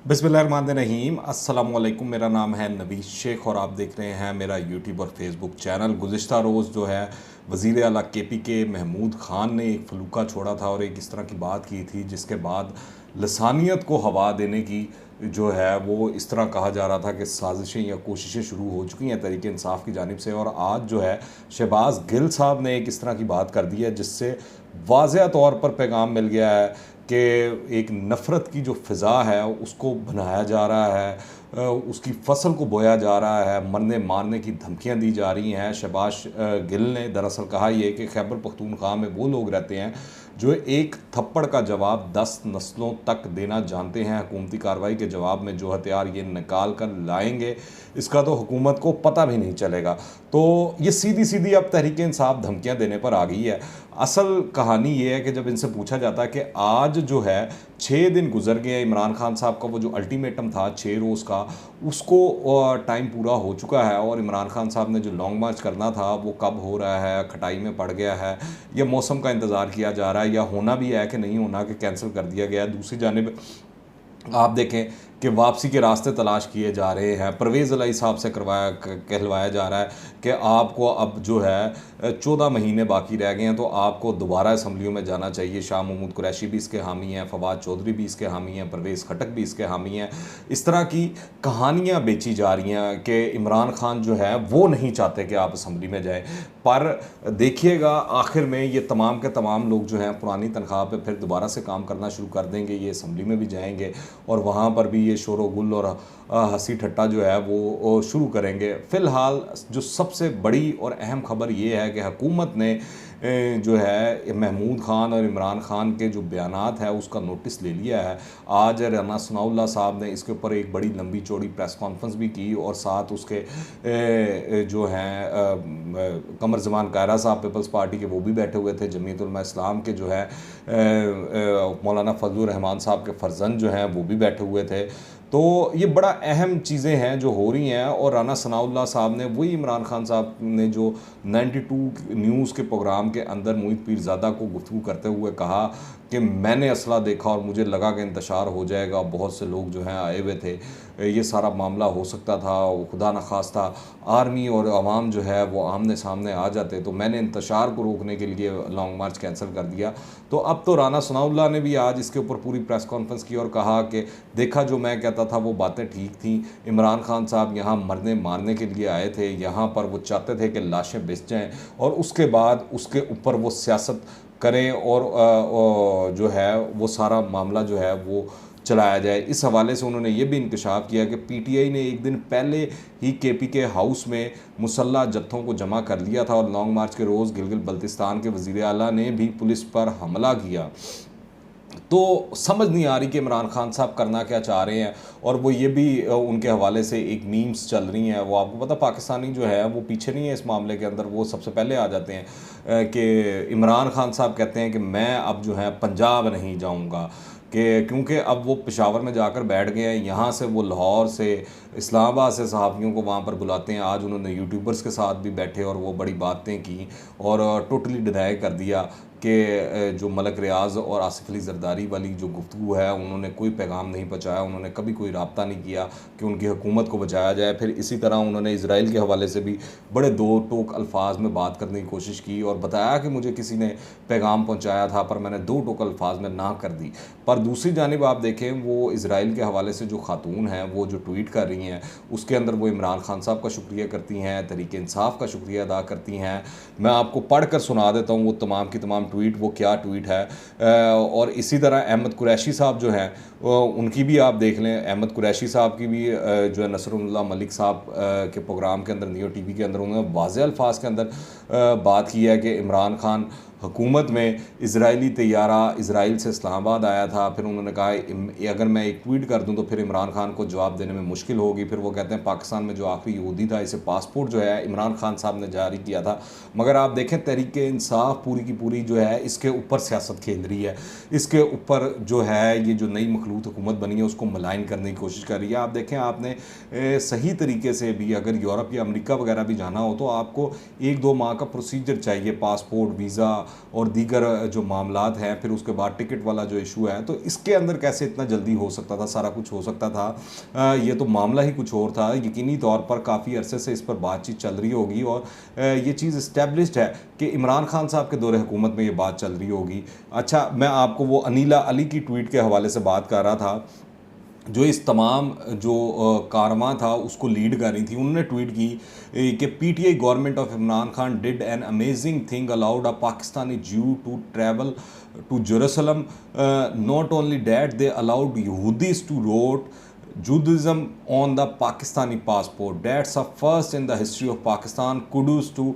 बिस्मिल्लाहिर्रहमानिर्रहीम अस्सलामुअलैकुम। मेरा नाम है नबीश शेख और आप देख रहे हैं मेरा यूट्यूब और फेसबुक चैनल। गुज़िश्ता रोज़ जो है वज़ीर आला के महमूद ख़ान ने एक फलूका छोड़ा था और एक इस तरह की बात की थी जिसके बाद लसानियत को हवा देने की जो है वो इस तरह कहा जा रहा था कि साजिशें या कोशिशें शुरू हो चुकी हैं तहरीक इंसाफ की जानिब से। और आज जो है शहबाज गिल साहब ने एक इस तरह की बात कर दी है जिससे वाज़ेह तौर पर पैगाम मिल गया है कि एक नफ़रत की जो फ़िज़ा है उसको बनाया जा रहा है, उसकी फसल को बोया जा रहा है, मरने मारने की धमकियां दी जा रही हैं। शहबाज गिल ने दरअसल कहा यह कि खैबर पख्तूनख्वा में वो लोग रहते हैं जो एक थप्पड़ का जवाब 10 नस्लों तक देना जानते हैं। हुकूमती कार्रवाई के जवाब में जो हथियार ये निकाल कर लाएंगे इसका तो हुकूमत को पता भी नहीं चलेगा। तो ये सीधी सीधी अब तहरीक इंसाफ धमकियां देने पर आ गई है। असल कहानी ये है कि जब इनसे पूछा जाता है कि आज जो है 6 दिन गुजर गए हैं, इमरान खान साहब का वो जो अल्टीमेटम था 6 रोज़ का उसको टाइम पूरा हो चुका है और इमरान खान साहब ने जो लॉन्ग मार्च करना था वो कब हो रहा है, खटाई में पड़ गया है या मौसम का इंतज़ार किया जा रहा है या होना भी है कि नहीं होना कि कैंसिल कर दिया गया है। दूसरी जानिब आप देखें कि वापसी के रास्ते तलाश किए जा रहे हैं। परवेज़ इलाही साहब से कहलवाया जा रहा है कि आपको अब जो है 14 महीने बाकी रह गए हैं तो आपको दोबारा असम्बलियों में जाना चाहिए। शाह महमूद कुरैशी भी इसके हामी हैं, फवाद चौधरी भी इसके हामी हैं, परवेज़ खटक भी इसके हामी हैं। इस तरह की कहानियाँ बेची जा रही हैं कि इमरान खान जो है वो नहीं चाहते कि आप असम्बली में जाएँ। पर देखिएगा आखिर में ये तमाम के तमाम लोग जो हैं पुरानी तनख्वाह पे फिर दोबारा से काम करना शुरू कर देंगे, ये असम्बली में भी जाएंगे और वहाँ पर भी ये शोर गुल और हंसी ठट्टा जो है वो शुरू करेंगे। फ़िलहाल जो सबसे बड़ी और अहम खबर ये है कि हुकूमत ने जो है महमूद ख़ान और इमरान ख़ान के जो बयानात है उसका नोटिस ले लिया है। आज राना सनाउल्लाह साहब ने इसके ऊपर एक बड़ी लंबी चौड़ी प्रेस कॉन्फ्रेंस भी की और साथ उसके जो हैं कमर ज़मान कायरा साहब पीपल्स पार्टी के वो भी बैठे हुए थे। जमीयत उलमा इस्लाम के जो है मौलाना फजलुर रहमान साहब के फ़र्जंद जो हैं वो भी बैठे हुए थे। तो ये बड़ा अहम चीज़ें हैं जो हो रही हैं और राना सनाउल्लाह साहब ने वही इमरान खान साहब ने जो 92 न्यूज़ के प्रोग्राम के अंदर मुईद पीरज़ादा को गुफ्तगू करते हुए कहा कि मैंने असला देखा और मुझे लगा कि इंतशार हो जाएगा, बहुत से लोग जो हैं आए हुए थे, ये सारा मामला हो सकता था, खुदा न खास्ता आर्मी और आवाम जो है वो आमने सामने आ जाते तो मैंने इंतशार को रोकने के लिए लॉन्ग मार्च कैंसिल कर दिया। तो अब तो राना सनाउल्लाह ने भी आज इसके ऊपर पूरी प्रेस कॉन्फ्रेंस की और कहा कि देखा जो मैं कहता था वो बातें ठीक थी। इमरान खान साहब यहाँ मरने मारने के लिए आए थे, यहाँ पर वो चाहते थे कि लाशें बिछ जाएँ और उसके बाद उसके ऊपर वो सियासत करें और जो है वो सारा मामला जो है वो चलाया जाए। इस हवाले से उन्होंने ये भी इंकशाफ किया कि पीटीआई ने एक दिन पहले ही केपी हाउस में मुसल्ह जत्थों को जमा कर लिया था और लॉन्ग मार्च के रोज़ गिलगित बल्तिस्तान के वज़ीर आला ने भी पुलिस पर हमला किया। तो समझ नहीं आ रही कि इमरान खान साहब करना क्या चाह रहे हैं। और वो ये भी उनके हवाले से एक मीम्स चल रही हैं, वो आपको पता पाकिस्तानी जो है वो पीछे नहीं है इस मामले के अंदर, वो सबसे पहले आ जाते हैं कि इमरान खान साहब कहते हैं कि मैं अब जो है पंजाब नहीं जाऊंगा कि क्योंकि अब वो पेशावर में जाकर बैठ गए हैं। यहाँ से वो लाहौर से इस्लामाबाद से सहाफ़ियों को वहाँ पर बुलाते हैं। आज उन्होंने यूट्यूबर्स के साथ भी बैठे और वो बड़ी बातें की और टोटली डिनाई कर दिया कि जो मलक रियाज़ और आसिफ अली ज़रदारी वाली जो गुफ्तगू है उन्होंने कोई पैगाम नहीं पहुँचाया, उन्होंने कभी कोई राब्ता नहीं किया कि उनकी हुकूमत को बचाया जाए। फिर इसी तरह उन्होंने इसराइल के हवाले से भी बड़े दो टोक अल्फाज में बात करने की कोशिश की और बताया कि मुझे किसी ने पैगाम पहुँचाया था पर मैंने दो टोक अल्फाज में ना कर दी। पर दूसरी जानिब आप देखें वो इसराइल के हवाले से जो खातून हैं वो जो ट्वीट कर रही हैं उसके अंदर वो इमरान खान साहब का शुक्रिया करती हैं, तहरीक इंसाफ का शुक्रिया अदा करती हैं। मैं आपको पढ़ कर सुना देता हूँ वो तमाम की तमाम ट्वीट, वो क्या ट्वीट है। और इसी तरह अहमद कुरैशी साहब जो हैं उनकी भी आप देख लें। अहमद कुरैशी साहब की भी जो है नसरुल्लाह मलिक साहब के प्रोग्राम के अंदर नियो टीवी के अंदर उन्होंने वाज़ेह अल्फाज के अंदर बात की है कि इमरान खान हुकूमत में इजरायली तैयारा इसराइल से इस्लामाबाद आया था। फिर उन्होंने कहा अगर मैं एक ट्वीट कर दूं तो फिर इमरान खान को जवाब देने में मुश्किल होगी। फिर वो कहते हैं पाकिस्तान में जो आखिरी यहूदी था इसे पासपोर्ट जो है इमरान खान साहब ने जारी किया था। मगर आप देखें तहरीक इंसाफ पूरी की पूरी जो है इसके ऊपर सियासत खेल रही है, इसके ऊपर जो है ये जो नई मखलूत हुकूमत बनी है उसको मलाइन करने की कोशिश कर रही है। आप देखें आपने सही तरीके से भी अगर यूरोप या अमेरिका वगैरह भी जाना हो तो आपको 1-2 माह का प्रोसीजर चाहिए, पासपोर्ट वीज़ा और दीगर जो मामलात हैं, फिर उसके बाद टिकट वाला जो इशू है, तो इसके अंदर कैसे इतना जल्दी हो सकता था, सारा कुछ हो सकता था। ये तो मामला ही कुछ और था। यकीनी तौर पर काफ़ी अरसे से इस पर बातचीत चल रही होगी और ये चीज़ इस्टेब्लिश्ड है कि इमरान खान साहब के दौरे हुकूमत में ये बात चल रही होगी। अच्छा, मैं आपको वो अनीला अली की ट्वीट के हवाले से बात कर रहा था, जो इस तमाम जो कारवां था उसको लीड कर रही थी। उन्होंने ट्वीट की कि PTI government of Imran Khan did an amazing thing, allowed a Pakistani Jew to travel to Jerusalem, not only that they allowed यहूदीज to rote Judaism on the Pakistani passport. That's a first in the history of Pakistan. Kudos to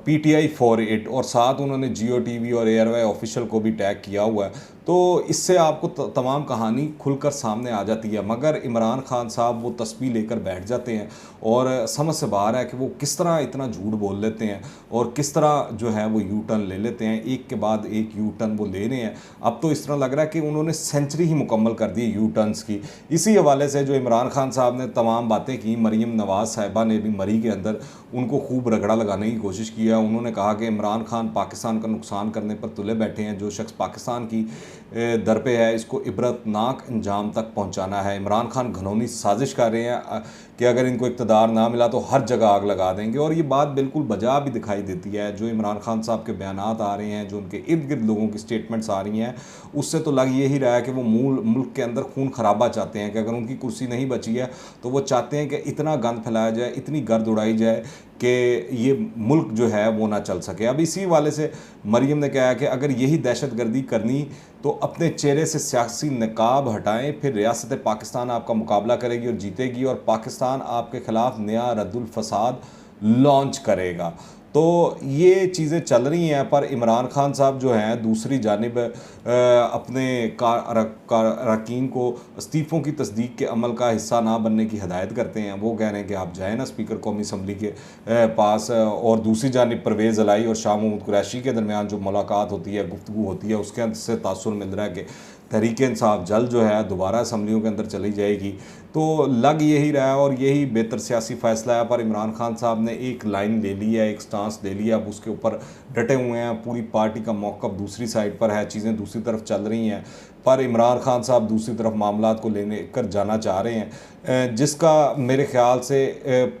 PTI for it. और साथ उन्होंने जियो TV और airway official को भी tag किया हुआ है। तो इससे आपको तमाम कहानी खुलकर सामने आ जाती है। मगर इमरान खान साहब वो तस्बीह लेकर बैठ जाते हैं और समझ से बाहर है कि वो किस तरह इतना झूठ बोल लेते हैं और किस तरह जो है वो यू टर्न ले लेते हैं, एक के बाद एक यू टर्न वो ले रहे हैं। अब तो इस तरह लग रहा है कि उन्होंने सेंचुरी ही मुकम्मल कर दी यू टर्न्स की। इसी हवाले से जो इमरान खान साहब ने तमाम बातें की, मरीम नवाज़ साहिबा ने भी मरी के अंदर उनको खूब रगड़ा लगाने की कोशिश की है। उन्होंने कहा कि इमरान खान पाकिस्तान का नुकसान करने पर तुले बैठे हैं। जो शख्स पाकिस्तान की दर पे है, इसको इबरतनाक अंजाम तक पहुंचाना है। इमरान खान घनौनी साजिश कर रहे हैं कि अगर इनको इक़्तिदार ना मिला तो हर जगह आग लगा देंगे। और ये बात बिल्कुल बजा भी दिखाई देती है। जो इमरान खान साहब के बयानात आ रहे हैं, जो उनके इर्द गिर्द लोगों की स्टेटमेंट्स आ रही हैं, उससे तो लग यही रहा है कि वो मुल्क के अंदर खून खराबा चाहते हैं कि अगर उनकी कुर्सी नहीं बची है तो वो चाहते हैं कि इतना गंद फैलाया जाए, इतनी गर्द उड़ाई जाए कि ये मुल्क जो है वो ना चल सके। अब इसी वाले से मरीम ने कहा कि अगर यही दहशतगर्दी करनी तो अपने चेहरे से सियासी नकाब हटाएं, फिर रियासत पाकिस्तान आपका मुकाबला करेगी और जीतेगी और पाकिस्तान आपके ख़िलाफ़ नया रद्दुल फसाद लॉन्च करेगा। तो ये चीज़ें चल रही हैं। पर इमरान खान साहब जो हैं दूसरी जानिब अपने अरकान को इस्तीफ़ों की तस्दीक के अमल का हिस्सा ना बनने की हदायत करते हैं। वो कह रहे हैं कि आप जाएँ ना स्पीकर कौमी असम्बली के पास। और दूसरी जानिब परवेज़ अलाई और शाह महमूद कुरैशी के दरमियान जो मुलाकात होती है, गुफ्तगू होती है, उसके अंदर से तासुर मिल रहा है कि तहरीक इंसाफ जल्द जो है दोबारा असम्बलियों के अंदर चली जाएगी। तो लग यही रहा है और यही बेहतर सियासी फ़ैसला है। पर इमरान खान साहब ने एक लाइन ले ली है, एक स्टांस ले लिया, अब उसके ऊपर डटे हुए हैं। पूरी पार्टी का मौक़िफ़ दूसरी साइड पर है, चीज़ें दूसरी तरफ चल रही हैं। पर इमरान खान साहब दूसरी तरफ मामलात को लेने कर जाना चाह रहे हैं, जिसका मेरे ख़्याल से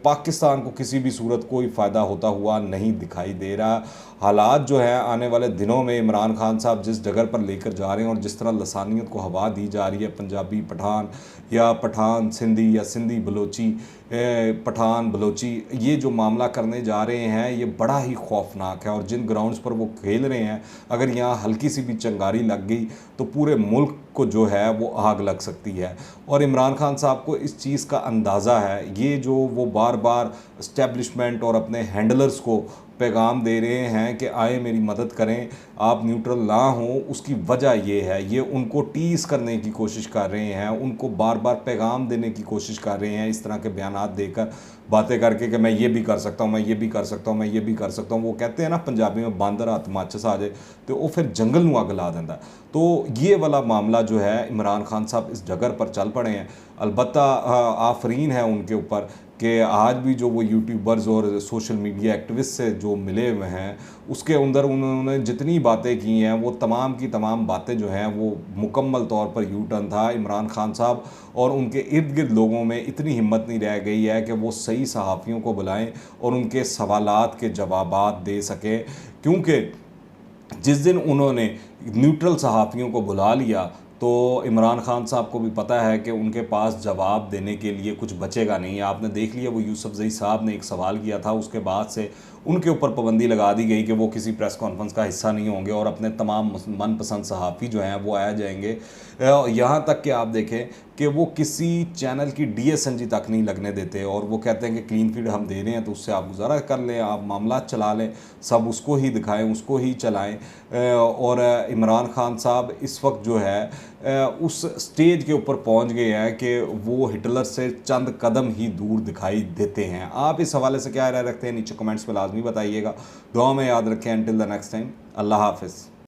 पाकिस्तान को किसी भी सूरत कोई फ़ायदा होता हुआ नहीं दिखाई दे रहा। हालात जो है आने वाले दिनों में इमरान खान साहब जिस जगह पर लेकर जा रहे हैं और जिस तरह लसानियत को हवा दी जा रही है, पंजाबी पठान या पठान सिंधी या सिंधी बलोची पठान बलोची, ये जो मामला करने जा रहे हैं ये बड़ा ही खौफनाक है। और जिन ग्राउंड्स पर वो खेल रहे हैं, अगर यहाँ हल्की सी भी चिंगारी लग गई तो पूरे मुल्क को जो है वो आग लग सकती है। और इमरान खान साहब को इस चीज़ का अंदाज़ा है। ये जो वो बार बार इस्टेब्लिशमेंट और अपने हैंडलर्स को पैगाम दे रहे हैं कि आए मेरी मदद करें, आप न्यूट्रल ना हों, उसकी वजह ये है। ये उनको टीस करने की कोशिश कर रहे हैं, उनको बार बार पैगाम देने की कोशिश कर रहे हैं, इस तरह के बयानात देकर, बातें करके कि मैं ये भी कर सकता हूँ, मैं ये भी कर सकता हूँ, मैं ये भी कर सकता हूँ। वो कहते हैं ना पंजाबी में, बांदर हाथ माचिस आ जाए तो वो फिर जंगल में आग ला देता। तो ये वाला मामला जो है, इमरान खान साहब इस जगह पर चल पड़े हैं। अलबत्ता आफरीन है उनके ऊपर कि आज भी जो वो यूट्यूबर्स और सोशल मीडिया एक्टिविस्ट से जो मिले हुए हैं, उसके अंदर उन्होंने जितनी बातें की हैं वो तमाम की तमाम बातें जो हैं वो मुकम्मल तौर पर यू टर्न था। इमरान खान साहब और उनके इर्द गिर्द लोगों में इतनी हिम्मत नहीं रह गई है कि वो सही सहाफ़ियों को बुलाएं और उनके सवालात के जवाबात दे सकें, क्योंकि जिस दिन उन्होंने न्यूट्रल सहाफ़ियों को बुला लिया तो इमरान खान साहब को भी पता है कि उनके पास जवाब देने के लिए कुछ बचेगा नहीं। आपने देख लिया, वो यूसुफजई साहब ने एक सवाल किया था, उसके बाद से उनके ऊपर पाबंदी लगा दी गई कि वो किसी प्रेस कॉन्फ्रेंस का हिस्सा नहीं होंगे और अपने तमाम मनपसंद सहाफ़ी जो हैं वो आ जाएंगे। यहाँ तक कि आप देखें कि वो किसी चैनल की DSNG तक नहीं लगने देते और वो कहते हैं कि क्लीन फीड हम दे रहे हैं तो उससे आप गुजारा कर लें, आप मामला चला लें, सब उसको ही दिखाएं, उसको ही चलाएं। और इमरान खान साहब इस वक्त जो है उस स्टेज के ऊपर पहुंच गए हैं कि वो हिटलर से चंद कदम ही दूर दिखाई देते हैं। आप इस हवाले से क्या राय रखते हैं, नीचे कमेंट्स में लाजमी बताइएगा। दुआ में याद रखें। अंटिल द नेक्स्ट टाइम, अल्लाह हाफ़िज़।